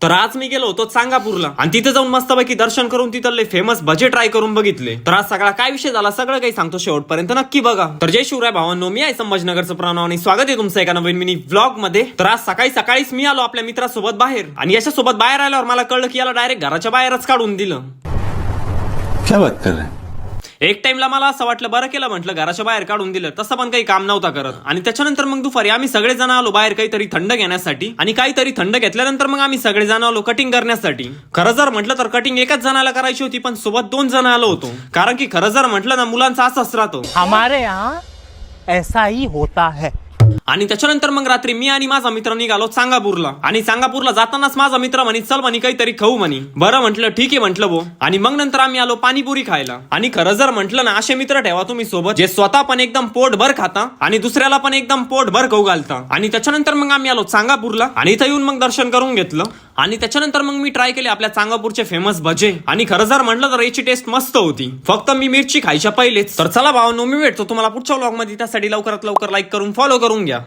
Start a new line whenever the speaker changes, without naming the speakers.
तर आज मी गेलो होतो चांगापूरला आणि तिथे जाऊन मस्तपैकी दर्शन करून तिथले फेमस भजे ट्राय करून बघितले. तर आज सगळा काय विषय झाला सगळं काही सांगतो शेवटपर्यंत नक्की बघा. तर जय शिवराय भावांनो, मी आहे संभाजीनगरचं प्रणव आणि स्वागत आहे तुमचं एका नवीन मिनी व्लॉग मध्ये. तर आज सकाळीच मी आलो आपल्या मित्रासोबत बाहेर आणि याच्यासोबत बाहेर आल्यावर मला कळलं की याला डायरेक्ट घराच्या बाहेरच काढून दिलं.
क्या बात कर रहे हैं?
एक टाइमला मला असं वाटलं बरं केलं, म्हटलं घराच्या बाहेर काढून दिलं, तसं पण काही काम नव्हता करत. आणि त्याच्यानंतर मग दुपारी आम्ही सगळेजण आलो बाहेर काहीतरी थंड घेण्यासाठी आणि काहीतरी थंड घेतल्यानंतर मग आम्ही सगळेजण आलो कटिंग करण्यासाठी. खरं जर म्हटलं तर कटिंग एकाच जणाला करायची होती, पण सोबत 2 जण आलो होतो. कारण की खरं जर म्हटलं ना मुलांचा असंच राहतो,
हमारे यहाँ ऐसा ही होता है.
आणि त्याच्यानंतर मग रात्री मी आणि माझा मित्र निघालो चांगापूरला. आणि चांगापूरला जातानाच माझा मित्र म्हणे चल म्हणे काहीतरी खाऊ म्हणे. बरं म्हटलं ठीक आहे म्हटलं भो. आणि मग नंतर आम्ही आलो पाणीपुरी खायला. आणि खरं जर म्हटलं ना असे मित्र ठेवा तुम्ही सोबत जे स्वतः पण एकदम पोटभर खाता आणि दुसऱ्याला पण एकदम पोटभर खाऊ घालता. आणि त्याच्यानंतर मग आम्ही आलो चांगापूरला आणि इथं येऊन मग दर्शन करून घेतलं. आणि त्याच्यानंतर मग मी ट्राय केले आपल्या चांगापूरचे फेमस भजे. आणि खरं जर म्हटलं तर याची टेस्ट मस्त होती, फक्त मी मिरची खायच्या पहिलेच. तर चला भावांनो, मी भेटतो तुम्हाला पुढच्या व्लॉग मध्ये. त्यासाठी लवकरात लवकर लाईक करून फॉलो करून घ्या.